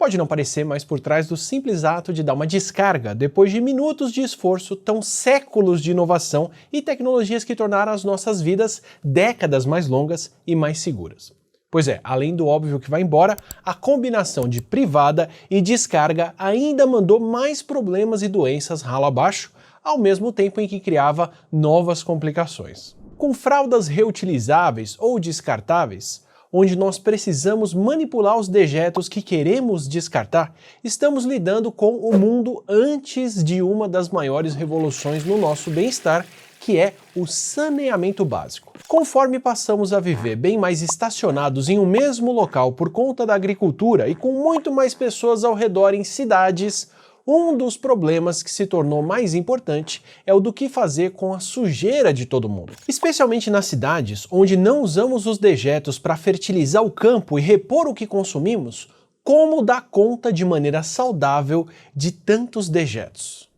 Pode não parecer, mas por trás do simples ato de dar uma descarga, depois de minutos de esforço, estão séculos de inovação e tecnologias que tornaram as nossas vidas décadas mais longas e mais seguras. Pois é, além do óbvio que vai embora, a combinação de privada e descarga ainda mandou mais problemas e doenças ralo abaixo, ao mesmo tempo em que criava novas complicações. Com fraldas reutilizáveis ou descartáveis, onde nós precisamos manipular os dejetos que queremos descartar, estamos lidando com o mundo antes de uma das maiores revoluções no nosso bem-estar, que é o saneamento básico. Conforme passamos a viver bem mais estacionados em um mesmo local por conta da agricultura e com muito mais pessoas ao redor em cidades, um dos problemas que se tornou mais importante é o do que fazer com a sujeira de todo mundo. Especialmente nas cidades, onde não usamos os dejetos para fertilizar o campo e repor o que consumimos, como dar conta de maneira saudável de tantos dejetos?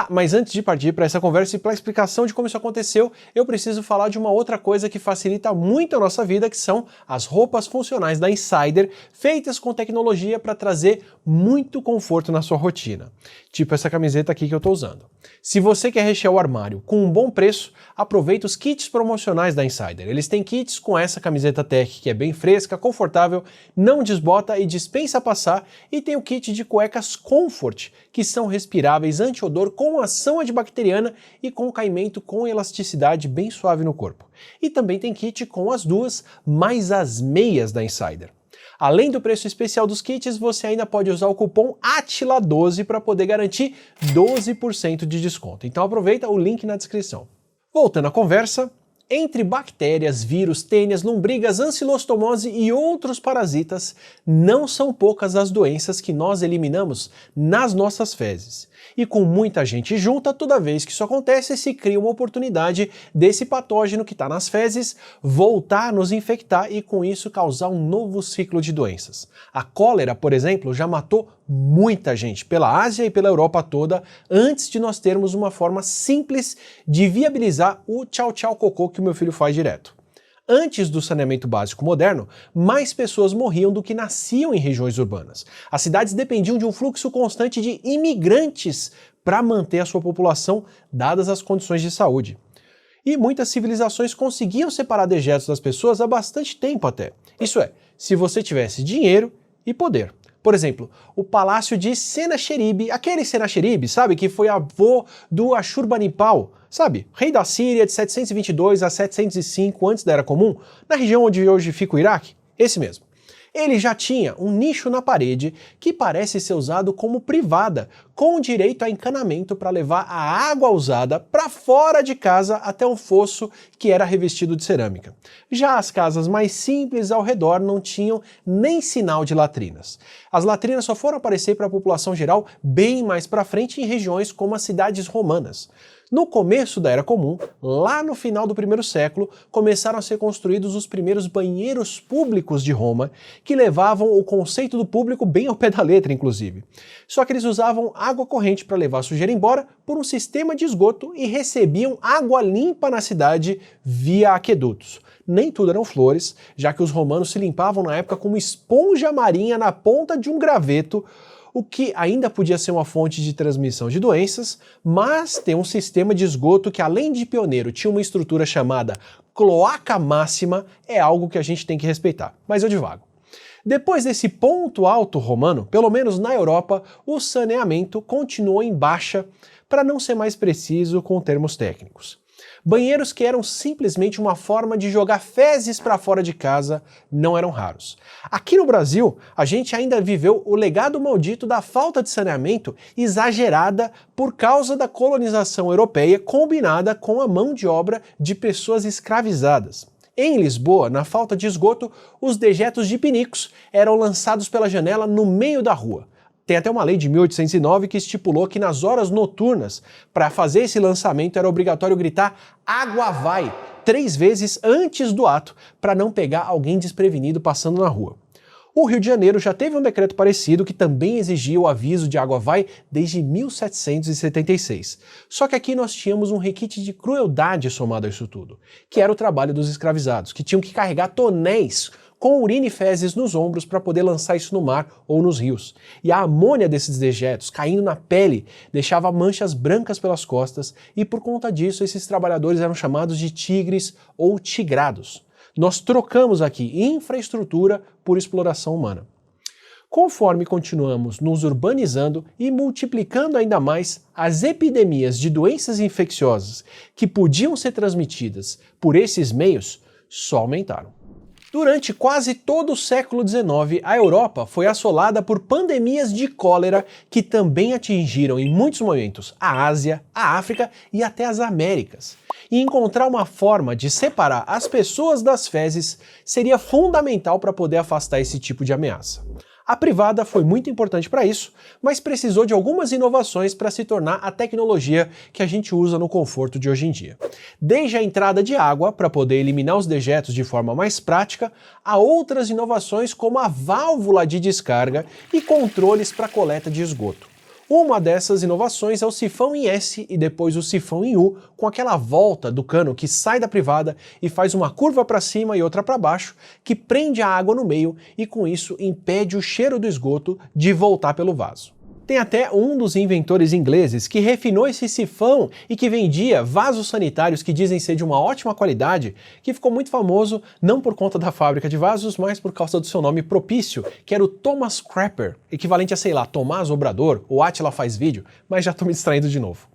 Mas antes de partir para essa conversa e para a explicação de como isso aconteceu, eu preciso falar de uma outra coisa que facilita muito a nossa vida, que são as roupas funcionais da Insider, feitas com tecnologia para trazer muito conforto na sua rotina. Tipo essa camiseta aqui que eu estou usando. Se você quer rechear o armário com um bom preço, aproveita os kits promocionais da Insider. Eles têm kits com essa camiseta Tech, que é bem fresca, confortável, não desbota e dispensa a passar, e tem o kit de cuecas Comfort, que são respiráveis, anti-odor, com ação antibacteriana e com caimento com elasticidade bem suave no corpo. E também tem kit com as duas, mais as meias da Insider. Além do preço especial dos kits, você ainda pode usar o cupom ATILA12 para poder garantir 12% de desconto. Então aproveita o link na descrição. Voltando à conversa, entre bactérias, vírus, tênias, lombrigas, ancilostomose e outros parasitas, não são poucas as doenças que nós eliminamos nas nossas fezes. E com muita gente junta, toda vez que isso acontece, se cria uma oportunidade desse patógeno que está nas fezes voltar a nos infectar e com isso causar um novo ciclo de doenças. A cólera, por exemplo, já matou muita gente pela Ásia e pela Europa toda antes de nós termos uma forma simples de viabilizar o tchau-tchau cocô que o meu filho faz direto. Antes do saneamento básico moderno, mais pessoas morriam do que nasciam em regiões urbanas. As cidades dependiam de um fluxo constante de imigrantes para manter a sua população, dadas as condições de saúde. E muitas civilizações conseguiam separar dejetos das pessoas há bastante tempo até. Isso é, se você tivesse dinheiro e poder. Por exemplo, o palácio de Senaxeribe, aquele Senaxeribe, sabe, que foi avô do Ashurbanipal, sabe, rei da Síria de 722 a 705 antes da Era Comum, na região onde hoje fica o Iraque, esse mesmo. Ele já tinha um nicho na parede que parece ser usado como privada, com direito a encanamento para levar a água usada para fora de casa até um fosso que era revestido de cerâmica. Já as casas mais simples ao redor não tinham nem sinal de latrinas. As latrinas só foram aparecer para a população geral bem mais para frente em regiões como as cidades romanas. No começo da Era Comum, lá no final do primeiro século, começaram a ser construídos os primeiros banheiros públicos de Roma, que levavam o conceito do público bem ao pé da letra, inclusive. Só que eles usavam água corrente para levar a sujeira embora por um sistema de esgoto e recebiam água limpa na cidade via aquedutos. Nem tudo eram flores, já que os romanos se limpavam na época com uma esponja marinha na ponta de um graveto, o que ainda podia ser uma fonte de transmissão de doenças, mas tem um sistema de esgoto que, além de pioneiro, tinha uma estrutura chamada cloaca máxima, é algo que a gente tem que respeitar. Mas eu divago. Depois desse ponto alto romano, pelo menos na Europa, o saneamento continuou em baixa, para não ser mais preciso com termos técnicos. Banheiros que eram simplesmente uma forma de jogar fezes para fora de casa não eram raros. Aqui no Brasil, a gente ainda viveu o legado maldito da falta de saneamento exagerada por causa da colonização europeia combinada com a mão de obra de pessoas escravizadas. Em Lisboa, na falta de esgoto, os dejetos de pinicos eram lançados pela janela no meio da rua. Tem até uma lei de 1809 que estipulou que nas horas noturnas, para fazer esse lançamento, era obrigatório gritar "água vai" 3 vezes antes do ato, para não pegar alguém desprevenido passando na rua. O Rio de Janeiro já teve um decreto parecido que também exigia o aviso de água vai desde 1776. Só que aqui nós tínhamos um requinte de crueldade somado a isso tudo, que era o trabalho dos escravizados, que tinham que carregar tonéis com urina e fezes nos ombros para poder lançar isso no mar ou nos rios. E a amônia desses dejetos caindo na pele deixava manchas brancas pelas costas e por conta disso esses trabalhadores eram chamados de tigres ou tigrados. Nós trocamos aqui infraestrutura por exploração humana. Conforme continuamos nos urbanizando e multiplicando ainda mais, as epidemias de doenças infecciosas que podiam ser transmitidas por esses meios só aumentaram. Durante quase todo o século XIX, a Europa foi assolada por pandemias de cólera que também atingiram em muitos momentos a Ásia, a África e até as Américas. E encontrar uma forma de separar as pessoas das fezes seria fundamental para poder afastar esse tipo de ameaça. A privada foi muito importante para isso, mas precisou de algumas inovações para se tornar a tecnologia que a gente usa no conforto de hoje em dia. Desde a entrada de água para poder eliminar os dejetos de forma mais prática, a outras inovações como a válvula de descarga e controles para coleta de esgoto. Uma dessas inovações é o sifão em S e depois o sifão em U, com aquela volta do cano que sai da privada e faz uma curva para cima e outra para baixo, que prende a água no meio e com isso impede o cheiro do esgoto de voltar pelo vaso. Tem até um dos inventores ingleses que refinou esse sifão e que vendia vasos sanitários que dizem ser de uma ótima qualidade, que ficou muito famoso não por conta da fábrica de vasos, mas por causa do seu nome propício, que era o Thomas Crapper, equivalente a, sei lá, Tomás Obrador ou Átila Faz Vídeo, mas já tô me distraindo de novo.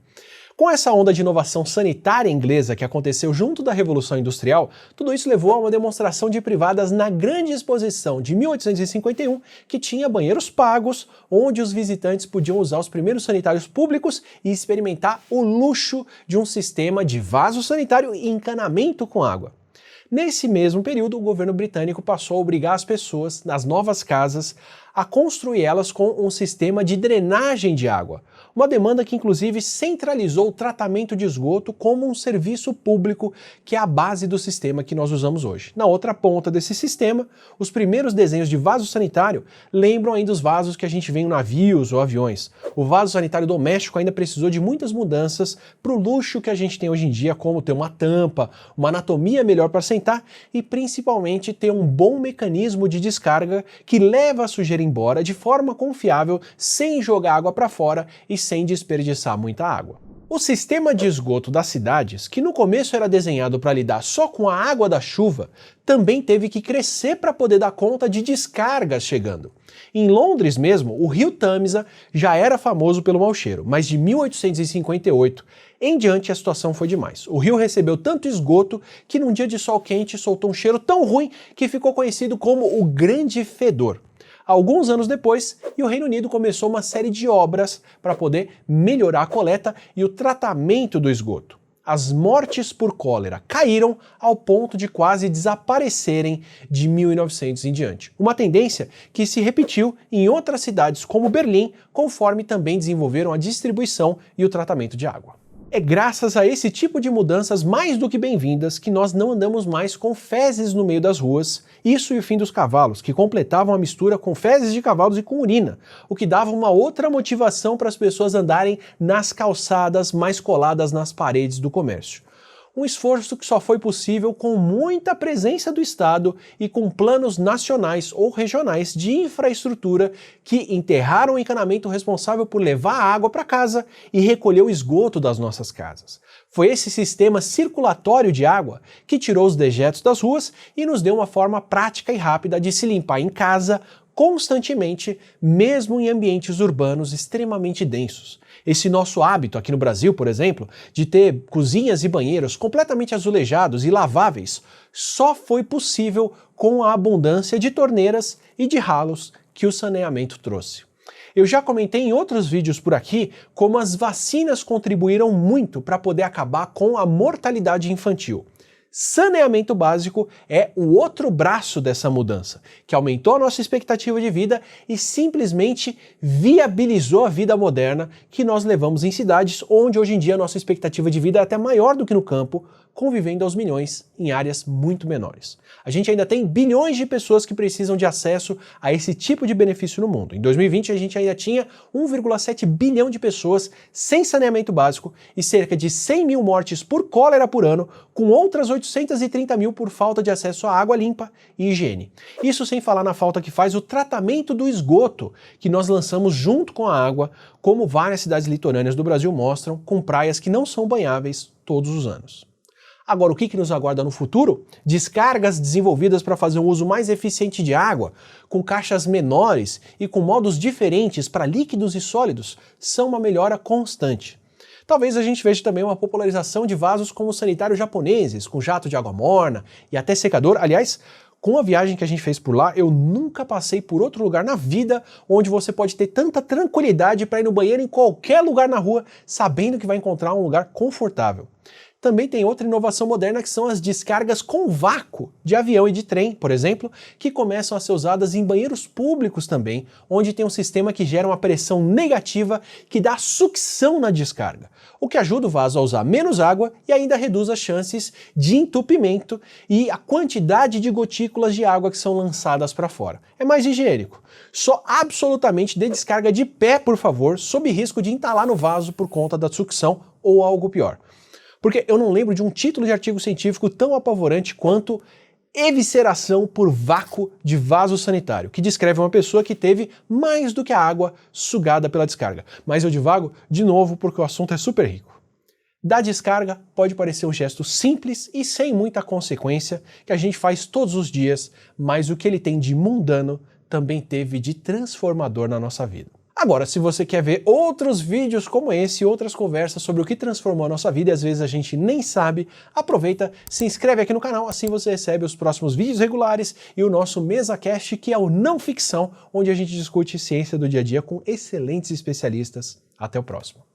Com essa onda de inovação sanitária inglesa que aconteceu junto da Revolução Industrial, tudo isso levou a uma demonstração de privadas na Grande Exposição de 1851, que tinha banheiros pagos, onde os visitantes podiam usar os primeiros sanitários públicos e experimentar o luxo de um sistema de vaso sanitário e encanamento com água. Nesse mesmo período, o governo britânico passou a obrigar as pessoas, nas novas casas, a construir elas com um sistema de drenagem de água, uma demanda que inclusive centralizou o tratamento de esgoto como um serviço público que é a base do sistema que nós usamos hoje. Na outra ponta desse sistema, os primeiros desenhos de vaso sanitário lembram ainda os vasos que a gente vê em navios ou aviões. O vaso sanitário doméstico ainda precisou de muitas mudanças para o luxo que a gente tem hoje em dia, como ter uma tampa, uma anatomia melhor para sentar e principalmente ter um bom mecanismo de descarga que leva a sujeira embora de forma confiável, sem jogar água para fora e sem desperdiçar muita água. O sistema de esgoto das cidades, que no começo era desenhado para lidar só com a água da chuva, também teve que crescer para poder dar conta de descargas chegando. Em Londres mesmo, o rio Tâmisa já era famoso pelo mau cheiro, mas de 1858 em diante a situação foi demais. O rio recebeu tanto esgoto que num dia de sol quente soltou um cheiro tão ruim que ficou conhecido como o Grande Fedor. Alguns anos depois, o Reino Unido começou uma série de obras para poder melhorar a coleta e o tratamento do esgoto. As mortes por cólera caíram ao ponto de quase desaparecerem de 1900 em diante. Uma tendência que se repetiu em outras cidades como Berlim, conforme também desenvolveram a distribuição e o tratamento de água. É graças a esse tipo de mudanças mais do que bem-vindas que nós não andamos mais com fezes no meio das ruas, isso e o fim dos cavalos, que completavam a mistura com fezes de cavalos e com urina, o que dava uma outra motivação para as pessoas andarem nas calçadas mais coladas nas paredes do comércio. Um esforço que só foi possível com muita presença do Estado e com planos nacionais ou regionais de infraestrutura que enterraram o encanamento responsável por levar a água para casa e recolher o esgoto das nossas casas. Foi esse sistema circulatório de água que tirou os dejetos das ruas e nos deu uma forma prática e rápida de se limpar em casa constantemente, mesmo em ambientes urbanos extremamente densos. Esse nosso hábito aqui no Brasil, por exemplo, de ter cozinhas e banheiros completamente azulejados e laváveis, só foi possível com a abundância de torneiras e de ralos que o saneamento trouxe. Eu já comentei em outros vídeos por aqui como as vacinas contribuíram muito para poder acabar com a mortalidade infantil. Saneamento básico é o outro braço dessa mudança, que aumentou a nossa expectativa de vida e simplesmente viabilizou a vida moderna que nós levamos em cidades onde hoje em dia a nossa expectativa de vida é até maior do que no campo, convivendo aos milhões em áreas muito menores. A gente ainda tem bilhões de pessoas que precisam de acesso a esse tipo de benefício no mundo. Em 2020 a gente ainda tinha 1,7 bilhão de pessoas sem saneamento básico e cerca de 100 mil mortes por cólera por ano, com outras 800 830 mil por falta de acesso à água limpa e higiene. Isso sem falar na falta que faz o tratamento do esgoto, que nós lançamos junto com a água, como várias cidades litorâneas do Brasil mostram, com praias que não são banháveis todos os anos. Agora, o que nos aguarda no futuro? Descargas desenvolvidas para fazer um uso mais eficiente de água, com caixas menores e com modos diferentes para líquidos e sólidos, são uma melhora constante. Talvez a gente veja também uma popularização de vasos como os sanitários japoneses, com jato de água morna e até secador. Aliás, com a viagem que a gente fez por lá, eu nunca passei por outro lugar na vida onde você pode ter tanta tranquilidade para ir no banheiro em qualquer lugar na rua, sabendo que vai encontrar um lugar confortável. Também tem outra inovação moderna que são as descargas com vácuo de avião e de trem, por exemplo, que começam a ser usadas em banheiros públicos também, onde tem um sistema que gera uma pressão negativa que dá sucção na descarga, o que ajuda o vaso a usar menos água e ainda reduz as chances de entupimento e a quantidade de gotículas de água que são lançadas para fora. É mais higiênico. Só absolutamente dê descarga de pé, por favor, sob risco de entalar no vaso por conta da sucção ou algo pior. Porque eu não lembro de um título de artigo científico tão apavorante quanto evisceração por vácuo de vaso sanitário, que descreve uma pessoa que teve mais do que a água sugada pela descarga. Mas eu divago de novo porque o assunto é super rico. Da descarga pode parecer um gesto simples e sem muita consequência que a gente faz todos os dias, mas o que ele tem de mundano também teve de transformador na nossa vida. Agora, se você quer ver outros vídeos como esse e outras conversas sobre o que transformou a nossa vida e às vezes a gente nem sabe, aproveita, se inscreve aqui no canal, assim você recebe os próximos vídeos regulares e o nosso MesaCast, que é o Não Ficção, onde a gente discute ciência do dia a dia com excelentes especialistas. Até o próximo.